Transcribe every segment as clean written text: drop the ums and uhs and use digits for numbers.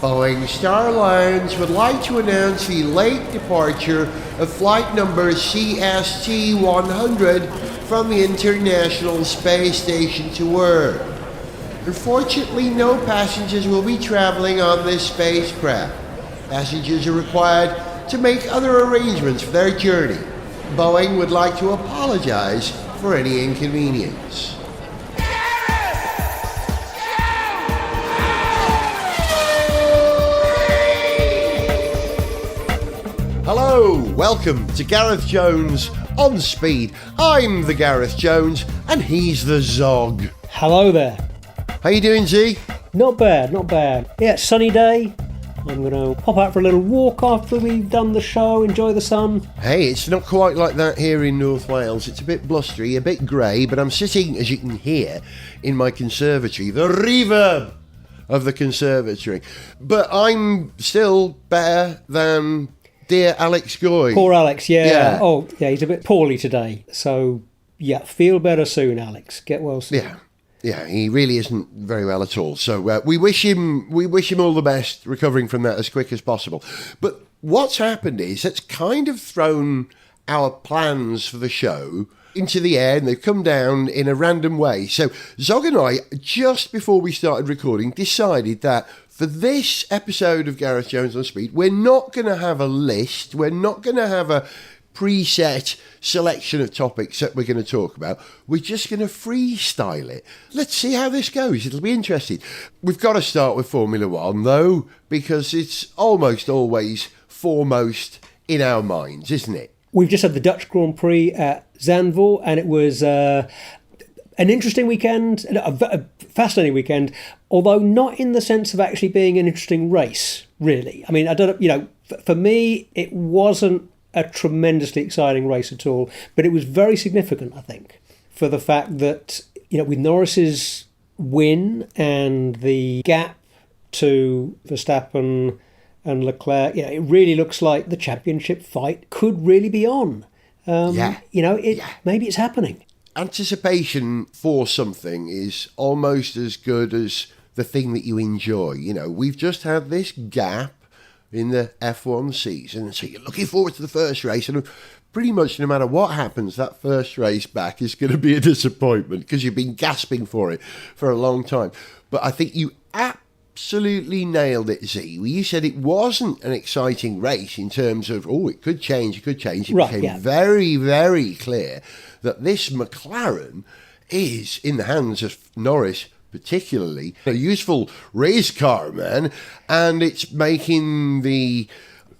Boeing Star Alliance would like to announce the late departure of flight number CST-100 from the International Space Station to Earth. Unfortunately, no passengers will be traveling on this spacecraft. Passengers are required to make other arrangements for their journey. Boeing would like to apologize for any inconvenience. Hello, welcome to Gareth Jones on Speed. I'm the Gareth Jones and he's the Zog. Hello there. How you doing, Z? Not bad, not bad. Yeah, sunny day. I'm going to pop out for a little walk after we've done the show, enjoy the sun. Hey, it's not quite like that here in North Wales. It's a bit blustery, a bit grey, but I'm sitting, as you can hear, in my conservatory, the reverb of the conservatory. But I'm still better than dear Alex Goy. Poor Alex, yeah. Oh, yeah, he's a bit poorly today. So, yeah, feel better soon, Alex. Get well soon. Yeah, he really isn't very well at all. So we wish him all the best, recovering from that as quick as possible. But what's happened is it's kind of thrown our plans for the show into the air, and they've come down in a random way. So Zog and I, just before we started recording, decided that for this episode of Gareth Jones on Speed, we're not going to have a list. We're not going to have a preset selection of topics that we're going to talk about. We're just going to freestyle it. Let's see how this goes. It'll be interesting. We've got to start with Formula One, though, because it's almost always foremost in our minds, isn't it? We've just had the Dutch Grand Prix at Zandvoort, and it was an interesting weekend, a fascinating weekend, although not in the sense of actually being an interesting race, really. I mean, I don't, for me, it wasn't a tremendously exciting race at all, but it was very significant, I think, for the fact that, with Norris's win and the gap to Verstappen and Leclerc, it really looks like the championship fight could really be on. Maybe it's happening. Anticipation for something is almost as good as the thing that you enjoy. We've just had this gap in the F1 season, and so you're looking forward to the first race, and pretty much no matter what happens, that first race back is going to be a disappointment because you've been gasping for it for a long time. But I think you absolutely nailed it, Z. You said it wasn't an exciting race in terms of, it could change. It became very, very clear that this McLaren is in the hands of Norris, particularly a useful race car, man, and it's making the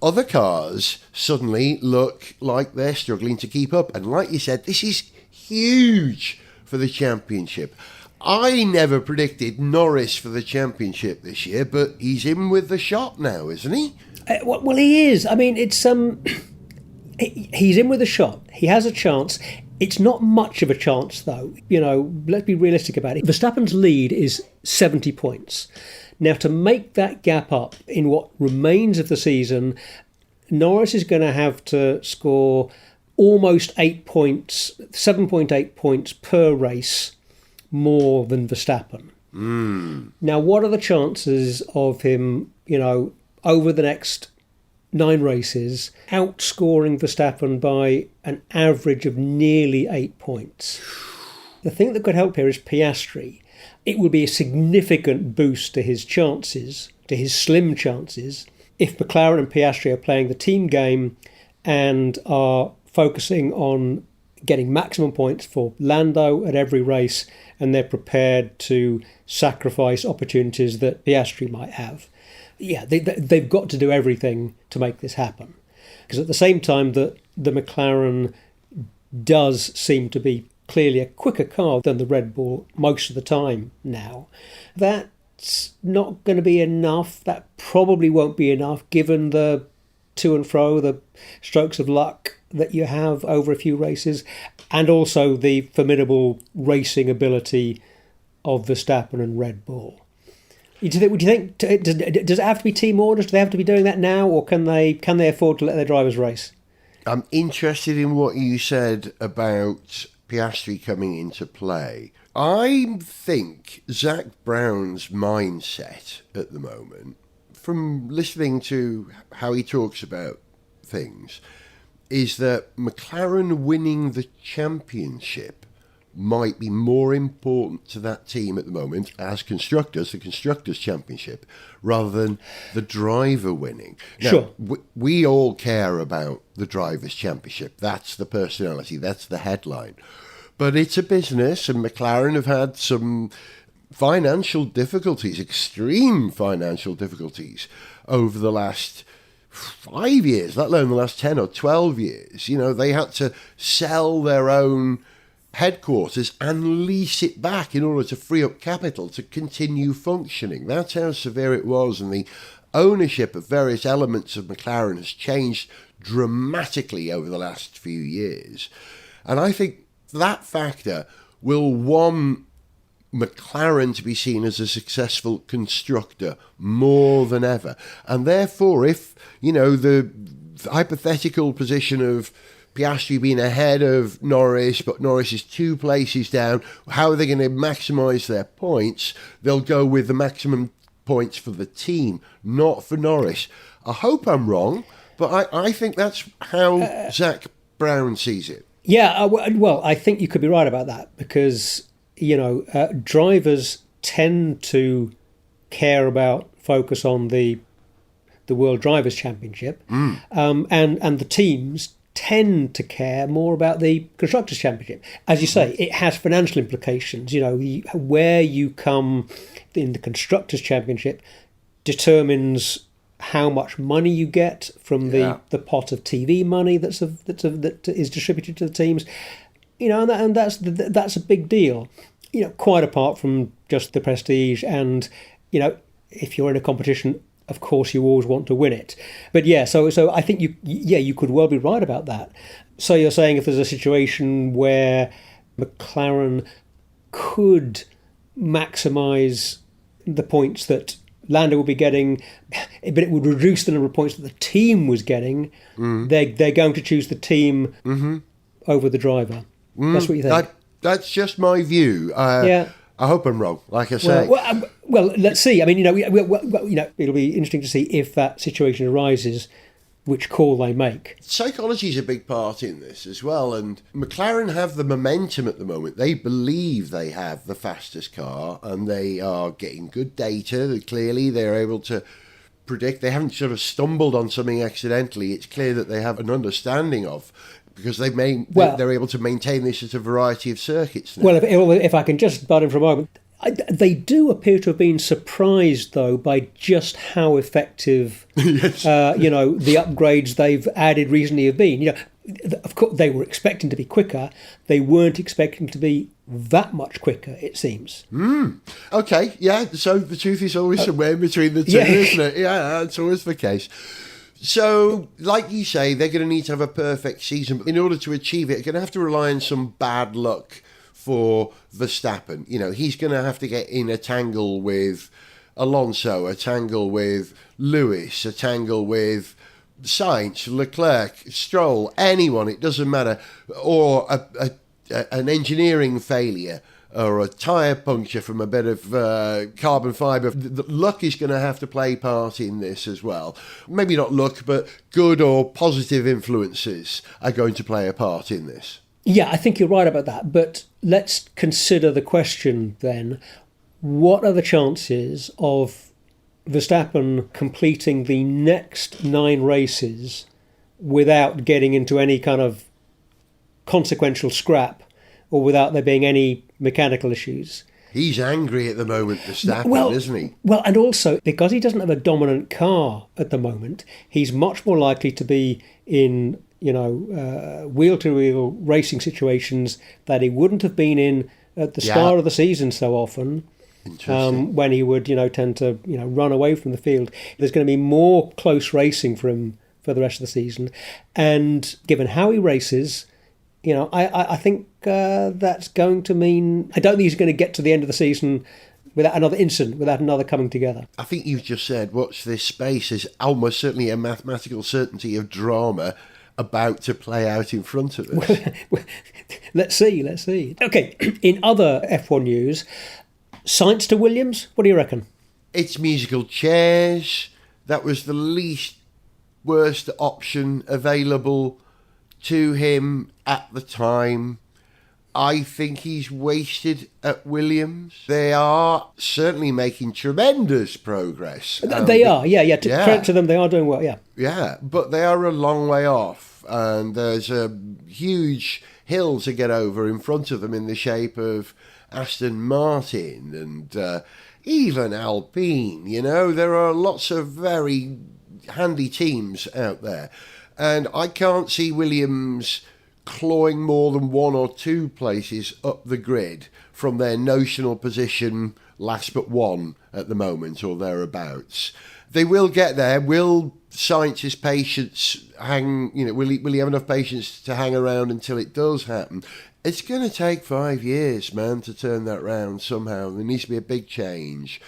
other cars suddenly look like they're struggling to keep up. And like you said, this is huge for the championship. I never predicted Norris for the championship this year, but he's in with the shot now, isn't he? Well, he is. I mean, it's he's in with a shot. He has a chance. It's not much of a chance, though. Let's be realistic about it. Verstappen's lead is 70 points. Now, to make that gap up in what remains of the season, Norris is going to have to score almost 8 points, 7.8 points per race more than Verstappen. Now, what are the chances of him, over the next 9 races, outscoring Verstappen by an average of nearly 8 points? The thing that could help here is Piastri. It would be a significant boost to his chances, to his slim chances, if McLaren and Piastri are playing the team game and are focusing on getting maximum points for Lando at every race, and they're prepared to sacrifice opportunities that Piastri might have. Yeah, they've got to do everything to make this happen. Because at the same time that the McLaren does seem to be clearly a quicker car than the Red Bull most of the time now, that's not going to be enough. That probably won't be enough given the to and fro, the strokes of luck that you have over a few races, and also the formidable racing ability of Verstappen and Red Bull. Would you think does it have to be team orders? Do they have to be doing that now, or can they afford to let their drivers race? I'm interested in what you said about Piastri coming into play. I think Zak Brown's mindset at the moment from listening to how he talks about things is that McLaren winning the championship might be more important to that team at the moment as constructors, the Constructors' Championship, rather than the driver winning. Now, sure. We all care about the Drivers' Championship. That's the personality, that's the headline. But it's a business, and McLaren have had some financial difficulties, extreme financial difficulties, over the last 5 years, let alone the last 10 or 12 years. You know, they had to sell their own headquarters and lease it back in order to free up capital to continue functioning. That's how severe it was, and the ownership of various elements of McLaren has changed dramatically over the last few years. And I think that factor will want McLaren to be seen as a successful constructor more than ever. And therefore, if, you know, the hypothetical position of Piastri being ahead of Norris, but Norris is 2 places down, how are they going to maximise their points? They'll go with the maximum points for the team, not for Norris. I hope I'm wrong, but I think that's how Zak Brown sees it. Yeah, well, I think you could be right about that, because, you know, drivers tend to focus on the World Drivers' Championship, and the teams tend to care more about the Constructors' Championship. As you say, it has financial implications. You know, where you come in the Constructors' Championship determines how much money you get from the pot of TV money that is distributed to the teams. You know, and that's a big deal. You know, quite apart from just the prestige, and, you know, if you're in a competition, of course, you always want to win it. But yeah, so I think you could well be right about that. So you're saying if there's a situation where McLaren could maximise the points that Lando will be getting, but it would reduce the number of points that the team was getting, they're going to choose the team over the driver. That's what you think? That's just my view. I hope I'm wrong, like I say. Well, let's see. I mean, you know, it'll be interesting to see if that situation arises, which call they make. Psychology is a big part in this as well, and McLaren have the momentum at the moment. They believe they have the fastest car, and they are getting good data. Clearly, they're able to predict. They haven't sort of stumbled on something accidentally. It's clear that they have an understanding of, because they're able to maintain this at a variety of circuits now. Well, if I can just butt in for a moment, they do appear to have been surprised, though, by just how effective, yes. You know, the upgrades they've added recently have been. You know, of course, they were expecting to be quicker. They weren't expecting to be that much quicker, it seems. Okay, yeah, so the truth is always somewhere in between the two, isn't it? Yeah, that's always the case. So, like you say, they're going to need to have a perfect season. But in order to achieve it, they're going to have to rely on some bad luck for Verstappen. You know, he's going to have to get in a tangle with Alonso, a tangle with Lewis, a tangle with Sainz, Leclerc, Stroll, anyone, it doesn't matter. Or an engineering failure, or a tyre puncture from a bit of carbon fibre. The luck is going to have to play part in this as well. Maybe not luck, but good or positive influences are going to play a part in this. Yeah, I think you're right about that. But let's consider the question then. What are the chances of Verstappen completing the next 9 races without getting into any kind of consequential scrap, or without there being any mechanical issues? He's angry at the moment, Verstappen, isn't he? Well, and also, because he doesn't have a dominant car at the moment, he's much more likely to be in, wheel-to-wheel racing situations that he wouldn't have been in at the start of the season so often, when he would, tend to, run away from the field. There's going to be more close racing for him for the rest of the season. And given how he races, I think that's going to mean... I don't think he's going to get to the end of the season without another incident, without another coming together. I think you've just said, watch this space. There's almost certainly a mathematical certainty of drama about to play out in front of us. Let's see. Okay, in other F1 news, Sainz to Williams, what do you reckon? It's musical chairs. that was the least worst option available to him at the time. I think he's wasted at Williams. They are certainly making tremendous progress. They are, yeah. Credit to them, they are doing well, yeah. Yeah, but they are a long way off, and there's a huge hill to get over in front of them in the shape of Aston Martin and even Alpine. You know, there are lots of very handy teams out there, and I can't see Williams clawing more than one or two places up the grid from their notional position last but one at the moment or thereabouts. They will get there. Will Sainz's patience hang, will he have enough patience to hang around until it does happen? It's going to take 5 years, man, to turn that round somehow. There needs to be a big change.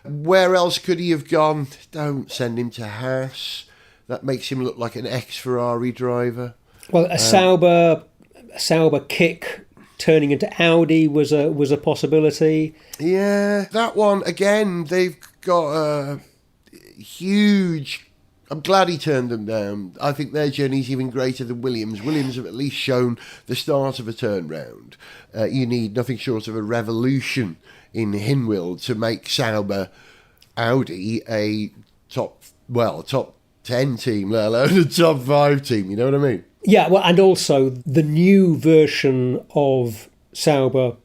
Where else could he have gone? Don't send him to Haas. That makes him look like an ex-Ferrari driver. Well, a Sauber kick turning into Audi was a possibility. Yeah, that one again. They've got a huge. I'm glad he turned them down. I think their journey's even greater than Williams. Williams have at least shown the start of a turnaround. You need nothing short of a revolution in Hinwil to make Sauber Audi a top 10 team, let alone a top 5 team. You know what I mean? Yeah, well, and also the new version of Sauber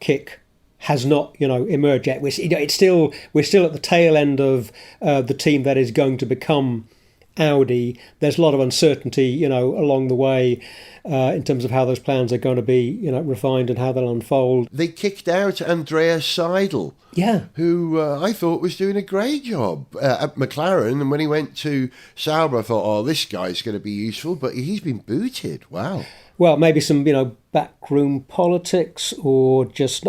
kick has not, emerged yet. We're still at the tail end of the team that is going to become Audi. There's a lot of uncertainty, along the way in terms of how those plans are going to be, refined and how they'll unfold. They kicked out Andreas Seidel, who I thought was doing a great job at McLaren. And when he went to Sauber, I thought, this guy's going to be useful. But he's been booted. Wow. Well, maybe some, backroom politics or just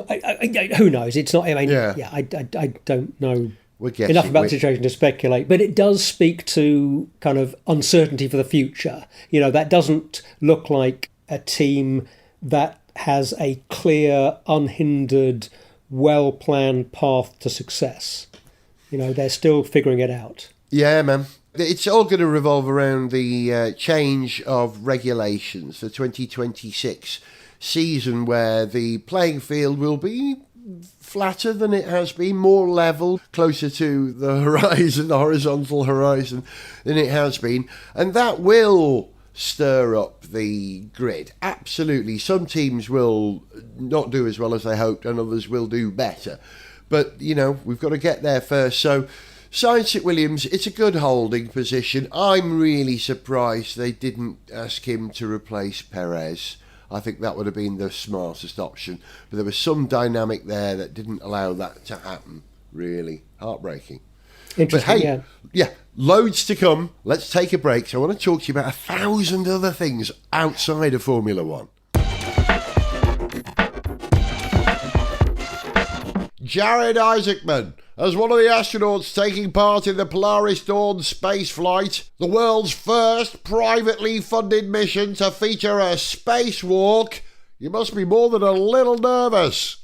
who knows? It's not. I mean, I don't know. Enough about the situation to speculate, but it does speak to kind of uncertainty for the future. That doesn't look like a team that has a clear, unhindered, well-planned path to success. They're still figuring it out. Yeah, man. It's all going to revolve around the change of regulations, the 2026 season, where the playing field will be flatter than it has been, more level, closer to the horizon, the horizontal horizon than it has been. And that will stir up the grid. Absolutely. Some teams will not do as well as they hoped and others will do better. But, we've got to get there first. So, Sainz at Williams, it's a good holding position. I'm really surprised they didn't ask him to replace Perez. I think that would have been the smartest option. But there was some dynamic there that didn't allow that to happen, really. Heartbreaking. Interesting, but hey, yeah, loads to come. Let's take a break. So I want to talk to you about 1,000 other things outside of Formula One. Jared Isaacman, as one of the astronauts taking part in the Polaris Dawn spaceflight, the world's first privately funded mission to feature a spacewalk, you must be more than a little nervous.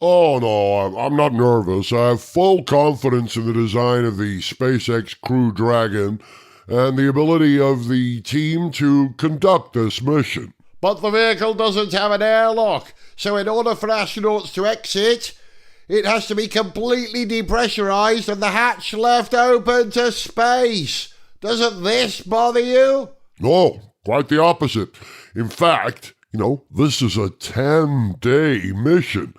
Oh no, I'm not nervous. I have full confidence in the design of the SpaceX Crew Dragon and the ability of the team to conduct this mission. But the vehicle doesn't have an airlock, so in order for astronauts to exit, it has to be completely depressurized and the hatch left open to space. Doesn't this bother you? No, quite the opposite. In fact, this is a 10-day mission,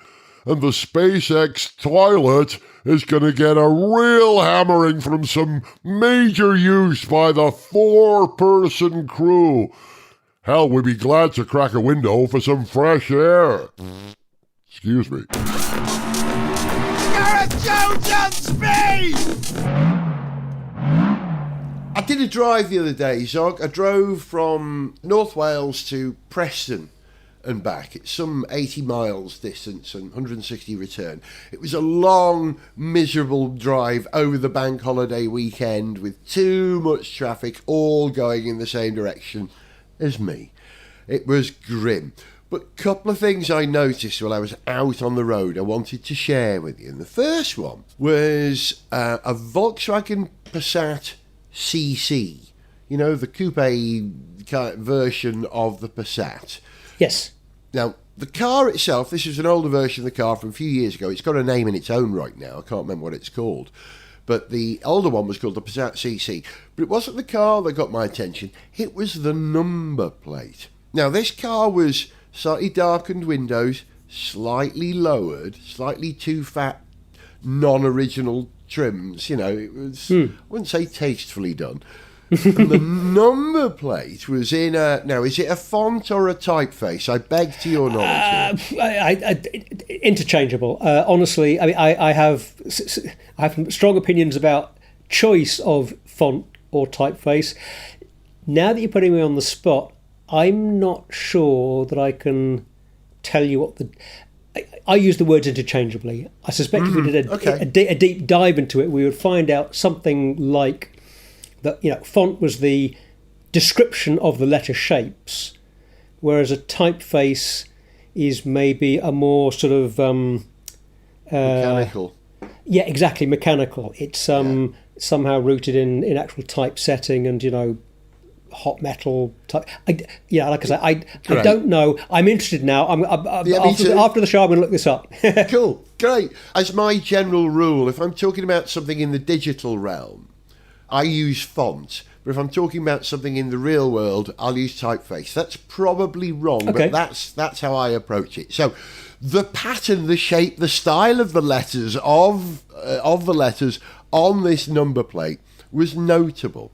and the SpaceX toilet is going to get a real hammering from some major use by the 4-person crew. Hell, we'd be glad to crack a window for some fresh air. Excuse me. Jones on speed! I did a drive the other day, Zog. I drove from North Wales to Preston and back. It's some 80 miles distance and 160 return. It was a long, miserable drive over the bank holiday weekend with too much traffic, all going in the same direction as me. It was grim. But a couple of things I noticed while I was out on the road I wanted to share with you. And the first one was a Volkswagen Passat CC, you know, the coupe version of the Passat. Yes. Now, the car itself, this is an older version of the car from a few years ago. It's got a name in its own right now. I can't remember what it's called. But the older one was called the Passat CC. But it wasn't the car that got my attention. It was the number plate. Now, this car was slightly darkened windows, slightly lowered, slightly too fat, non-original trims. You know, it was, I wouldn't say tastefully done. And the number plate was in a... Now, is it a font or a typeface? I beg to your knowledge. Interchangeable. Honestly, I mean, I have strong opinions about choice of font or typeface. Now that you're putting me on the spot, I'm not sure that I can tell you what the... I use the words interchangeably. I suspect if we did a deep dive into it, we would find out something like that. You know, font was the description of the letter shapes, whereas a typeface is maybe a more sort of Mechanical. Yeah, exactly, mechanical. It's somehow rooted in actual typesetting and, you know, hot metal type. Like I say, I don't know. I'm interested now. After the show, I'm going to look this up. Cool, great. As my general rule, if I'm talking about something in the digital realm, I use font. But if I'm talking about something in the real world, I'll use typeface. That's probably wrong, but that's how I approach it. So, the pattern, the shape, the style of the letters of the letters on this number plate was notable.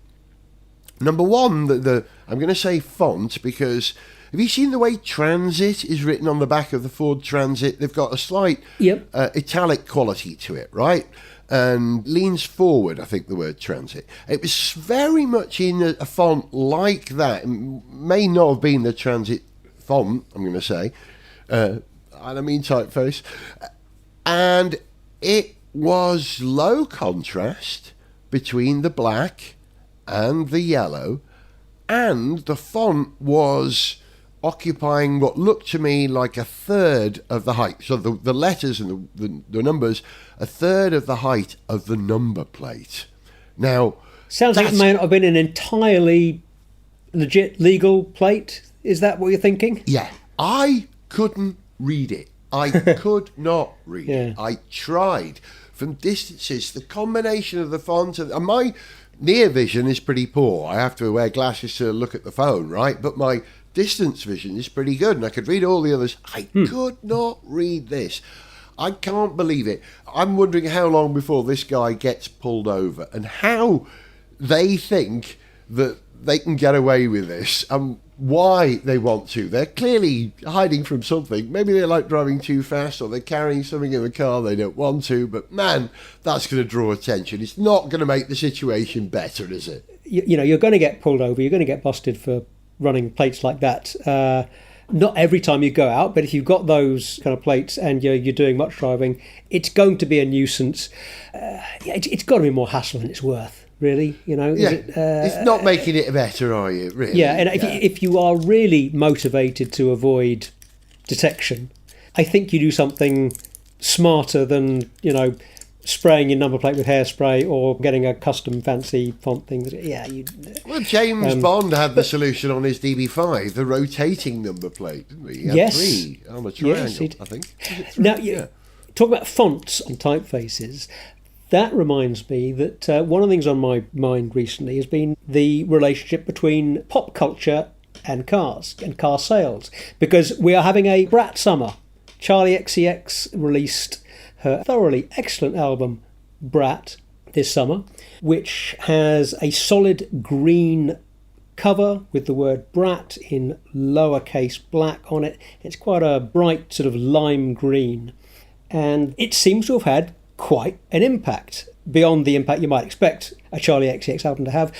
Number one, I'm going to say font, because have you seen the way Transit is written on the back of the Ford Transit? They've got a slight italic quality to it, right? And leans forward, I think the word Transit. It was very much in a font like that. It may not have been the Transit font, I'm going to say. I don't mean typeface. And it was low contrast between the black and the yellow, and the font was occupying what looked to me like a third of the height. So the letters and the numbers, a third of the height of the number plate. Now, sounds like it may not have been an entirely legit legal plate. Is that what you're thinking? Yeah, I couldn't read it. I could not read it. I tried from distances. The combination of the font and my near vision is pretty poor. I have to wear glasses to look at the phone, right? But my distance vision is pretty good, and I could read all the others. I could not read this. I can't believe it. I'm wondering how long before this guy gets pulled over, and how they think that they can get away with this, and why they want to. They're clearly hiding from something. Maybe they like driving too fast, or they're carrying something in the car they don't want to, but man, that's going to draw attention. It's not going to make the situation better, is it? You know, you're going to get pulled over, you're going to get busted for running plates like that. Not every time you go out, but if you've got those kind of plates and you're doing much driving, it's going to be a nuisance. It's got to be more hassle than it's worth. Really, you know, it's not making it better, are you? Really? Yeah, and if you are really motivated to avoid detection, I think you do something smarter than, you know, spraying your number plate with hairspray or getting a custom fancy font thing. Well, James Bond had the solution on his DB5, the rotating number plate, didn't he? He had three on a triangle, I think. Now, talk about fonts and typefaces. That reminds me that one of the things on my mind recently has been the relationship between pop culture and cars and car sales, because we are having a brat summer. Charli XCX released her thoroughly excellent album Brat this summer, which has a solid green cover with the word Brat in lowercase black on it. It's quite a bright sort of lime green, and it seems to have had quite an impact, beyond the impact you might expect a Charli XCX album to have.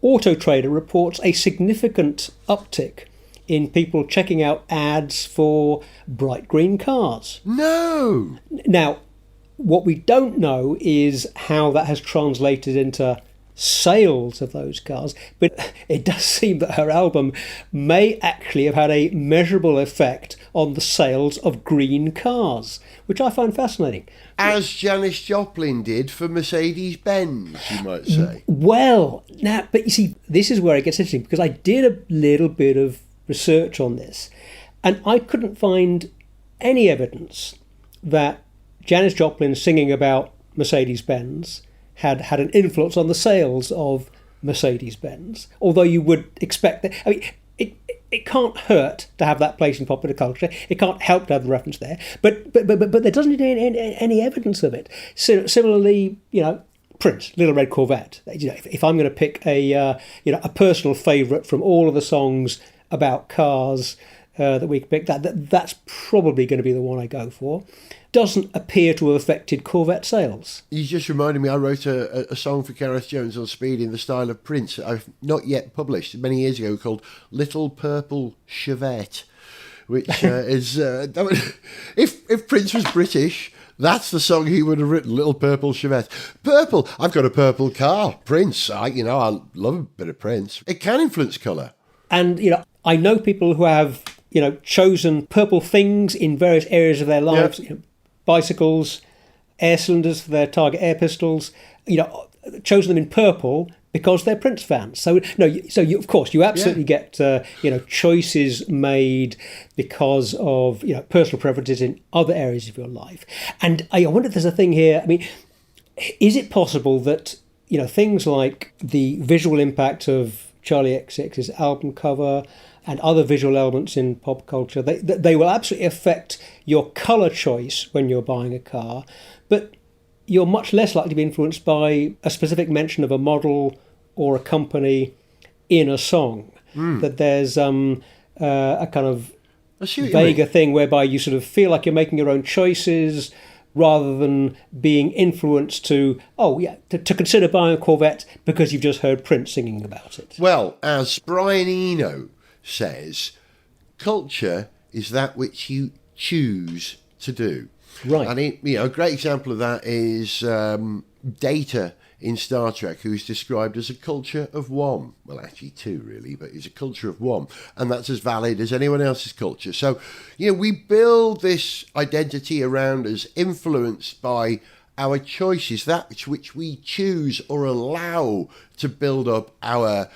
Auto Trader reports a significant uptick in people checking out ads for bright green cars. No! Now, what we don't know is how that has translated into sales of those cars, but it does seem that her album may actually have had a measurable effect on the sales of green cars, which I find fascinating. As Janis Joplin did for Mercedes-Benz, you might say. Well, now, but you see, this is where it gets interesting, because I did a little bit of research on this, and I couldn't find any evidence that Janis Joplin singing about Mercedes-Benz had an influence on the sales of Mercedes-Benz, although you would expect that. I mean, it can't hurt to have that place in popular culture. It can't help to have the reference there, but there doesn't need any evidence of it. Similarly, Prince, Little Red Corvette. If I'm going to pick a personal favourite from all of the songs about cars that we can pick, that's probably going to be the one I go for. Doesn't appear to have affected Corvette sales. You just reminded me, I wrote a song for Gareth Jones on Speed in the style of Prince. I've not yet published, many years ago, called Little Purple Chevette, which is... if Prince was British, that's the song he would have written, Little Purple Chevette. Purple! I've got a purple car. Prince, I love a bit of Prince. It can influence colour. And, I know people who have, chosen purple things in various areas of their lives, bicycles, air cylinders for their target air pistols, chosen them in purple because they're Prince fans. So of course you absolutely get choices made because of personal preferences in other areas of your life. And I wonder if there's a thing here. I mean, is it possible that things like the visual impact of Charlie XCX's album cover and other visual elements in pop culture, they will absolutely affect your colour choice when you're buying a car, but you're much less likely to be influenced by a specific mention of a model or a company in a song. That there's a kind of vaguer thing whereby you sort of feel like you're making your own choices rather than being influenced to consider buying a Corvette because you've just heard Prince singing about it. Well, as Brian Eno says, culture is that which you choose to do. Right. And a great example of that is Data in Star Trek, who is described as a culture of one. Well, actually two, really, but it's a culture of one. And that's as valid as anyone else's culture. So, we build this identity around us influenced by our choices, that which we choose or allow to build up our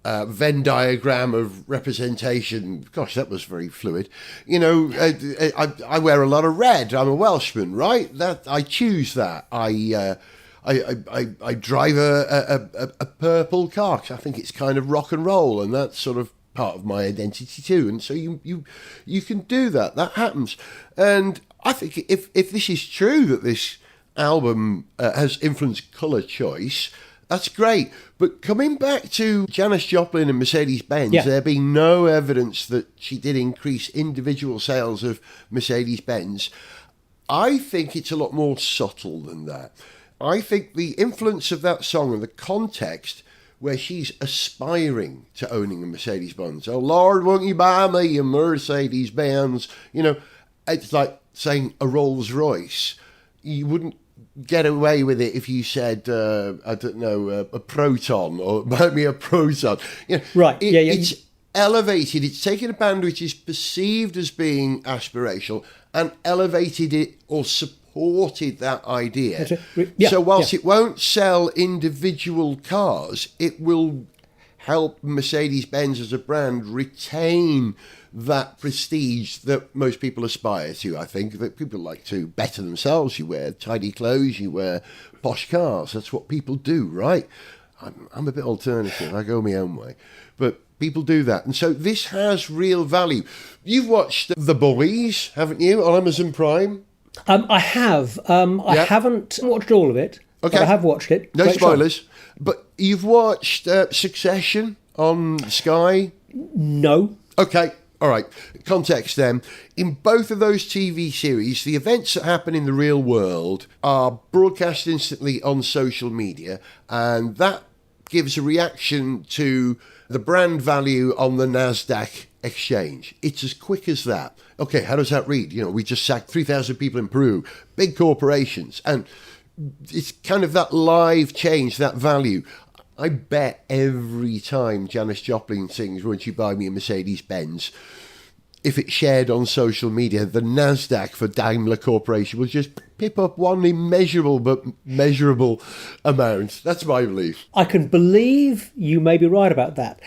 Venn diagram of representation. Gosh, that was very fluid. I wear a lot of red. I'm a Welshman, right? That I choose that. I drive a purple car because I think it's kind of rock and roll, and that's sort of part of my identity too. And so you can do that. That happens. And I think if this is true that this album has influenced colour choice, that's great. But coming back to Janis Joplin and Mercedes-Benz, there being no evidence that she did increase individual sales of Mercedes-Benz, I think it's a lot more subtle than that. I think the influence of that song and the context where she's aspiring to owning a Mercedes-Benz. Oh, Lord, won't you buy me a Mercedes-Benz? It's like saying a Rolls-Royce. You wouldn't get away with it if you said, I don't know, a Proton or maybe a Proton. Right. It's elevated. It's taken a band which is perceived as being aspirational and elevated it or supported that idea. So whilst it won't sell individual cars, it will help Mercedes-Benz as a brand retain that prestige that most people aspire to. I think that people like to better themselves. You wear tidy clothes, you wear posh cars. That's what people do, right? I'm a bit alternative. I go my own way. But people do that. And so this has real value. You've watched The Boys, haven't you, on Amazon Prime? I have. I haven't watched all of it, but I have watched it. No spoilers. But you've watched Succession on Sky? No. Okay. All right, context then. In both of those TV series, the events that happen in the real world are broadcast instantly on social media, and that gives a reaction to the brand value on the NASDAQ exchange. It's as quick as that. Okay, how does that read? We just sacked 3,000 people in Peru, big corporations, and it's kind of that live change, that value. I bet every time Janis Joplin sings Won't You Buy Me a Mercedes-Benz, if it's shared on social media, the NASDAQ for Daimler Corporation will just pip up one immeasurable but measurable amount. That's my belief. I can believe you may be right about that.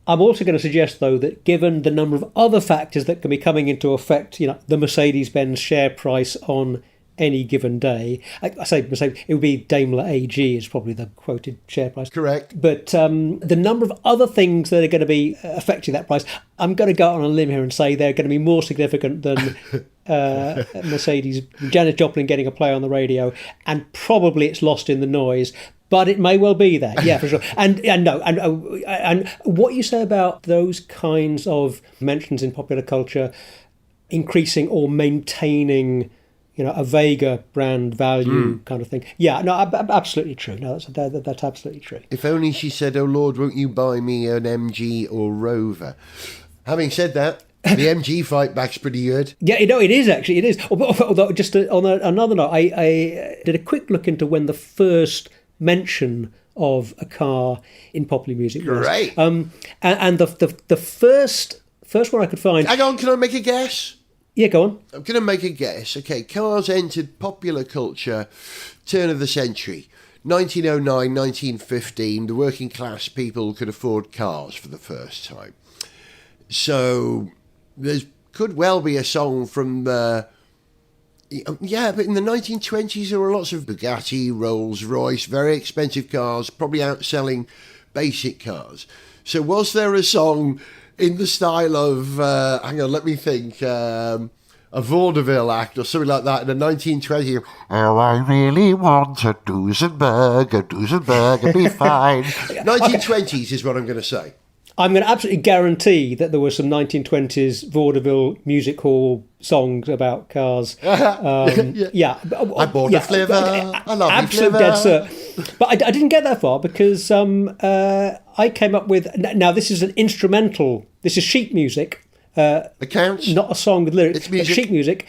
I'm also going to suggest, though, that given the number of other factors that can be coming into effect, the Mercedes-Benz share price on any given day, I say Mercedes, it would be Daimler AG is probably the quoted share price. Correct. But the number of other things that are going to be affecting that price, I'm going to go out on a limb here and say they're going to be more significant than Mercedes, Janis Joplin getting a play on the radio, and probably it's lost in the noise. But it may well be that, yeah, for sure. And what you say about those kinds of mentions in popular culture increasing or maintaining, a Vega brand value kind of thing. Yeah, no, absolutely true. No, that's absolutely true. If only she said, "Oh Lord, won't you buy me an MG or Rover?" Having said that, the MG fight back's pretty good. Yeah, it is actually. It is. Although, just on another note, I did a quick look into when the first mention of a car in popular music was. Great. And the first one I could find. Hang on, can I make a guess? Yeah, go on. I'm going to make a guess. Okay, cars entered popular culture turn of the century. 1909, 1915, the working class people could afford cars for the first time. So there could well be a song from but in the 1920s there were lots of Bugatti, Rolls Royce, very expensive cars, probably outselling basic cars. So was there a song in the style of, hang on, let me think, a vaudeville act or something like that in the 1920s? Oh, I really want a Duesenberg would be fine. 1920s is what I'm going to say. I'm going to absolutely guarantee that there were some 1920s vaudeville music hall songs about cars. Yeah. I bought a flivver. I love absolute dead cert. But I didn't get that far because I came up with... Now, this is an instrumental. This is sheet music. Accounts? Not a song with lyrics. It's music. Sheet music.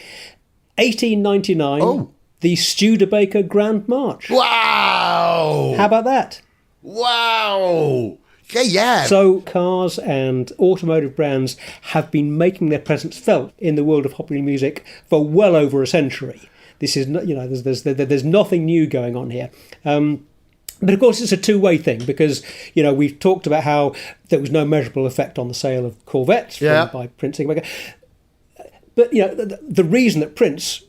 1899. Oh. The Studebaker Grand March. Wow! How about that? Wow! Yeah. So cars and automotive brands have been making their presence felt in the world of popular music for well over a century. This is not, there's nothing new going on here. But of course, it's a two-way thing because, we've talked about how there was no measurable effect on the sale of Corvettes by Prince. But, the reason that Prince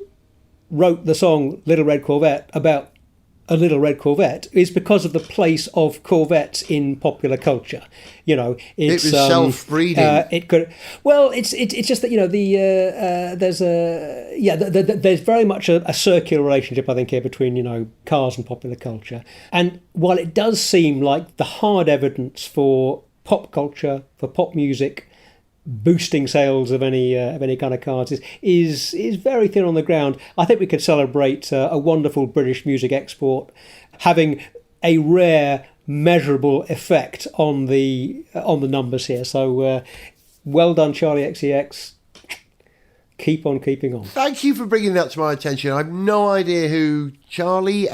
wrote the song Little Red Corvette about a little red Corvette is because of the place of Corvettes in popular culture. It was self-breeding. It could. Well, it's just that there's very much a circular relationship, I think, here between cars and popular culture. And while it does seem like the hard evidence for pop culture, for pop music, boosting sales of any kind of cars is very thin on the ground. I think we could celebrate a wonderful British music export having a rare measurable effect on the numbers here. So well done, Charlie XCX. Keep on keeping on. Thank you for bringing that to my attention. I have no idea who Charlie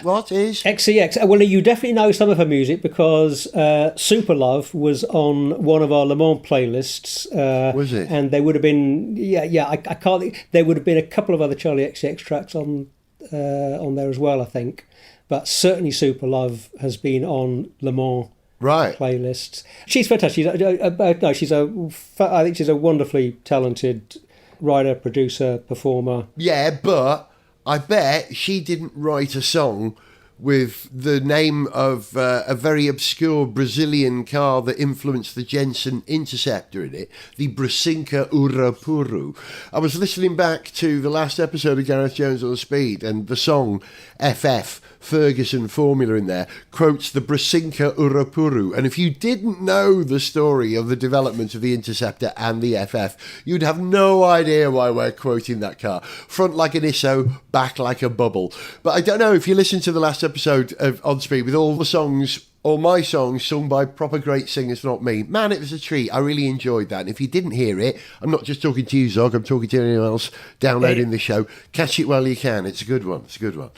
what is? XCX. Well, you definitely know some of her music because Super Love was on one of our Le Mans playlists. Was it? And there would have been, I can't. There would have been a couple of other Charlie XCX tracks on there as well, I think. But certainly Super Love has been on Le Mans playlists. She's fantastic. I think she's a wonderfully talented writer, producer, performer. Yeah, but I bet she didn't write a song with the name of a very obscure Brazilian car that influenced the Jensen Interceptor in it, the Brasinca Urapuru. I was listening back to the last episode of Gareth Jones on Speed, and the song FF, Ferguson Formula in there, quotes the Brasinca Urapuru. And if you didn't know the story of the development of the Interceptor and the FF, you'd have no idea why we're quoting that car. Front like an ISO, back like a bubble. But I don't know, if you listen to the last episode of On Speed with all the songs, all my songs sung by proper great singers, not me, man, it was a treat. I really enjoyed that. And if you didn't hear it, I'm not just talking to you, Zog, I'm talking to anyone else downloading the show. Catch it while you can. It's a good one. It's a good one.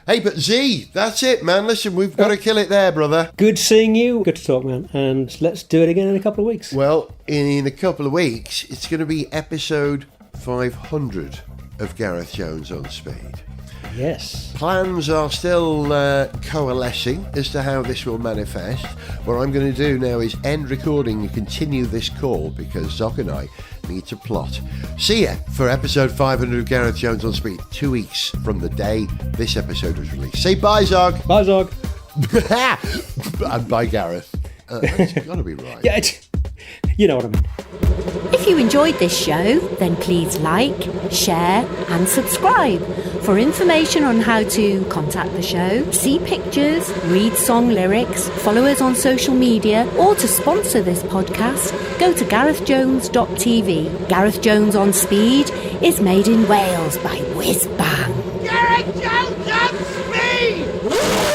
Hey, but Z, that's it, man. Listen, we've got to kill it there, brother. Good seeing you. Good to talk, man. And let's do it again in a couple of weeks. Well, in a couple of weeks, it's going to be episode 500 of Gareth Jones on Speed. Yes. Plans are still coalescing as to how this will manifest. What I'm going to do now is end recording and continue this call because Zak and I need to plot. See ya for episode 500 of Gareth Jones on Speed, 2 weeks from the day this episode was released. Say bye, Zak. Bye, Zog. And bye, Gareth. That's got to be right. Yeah, you know what I mean. If you enjoyed this show, then please like, share and subscribe. For information on how to contact the show, see pictures, read song lyrics, follow us on social media, or to sponsor this podcast, go to garethjones.tv. Gareth Jones on Speed is made in Wales by Whiz Bang. Gareth Jones on Speed!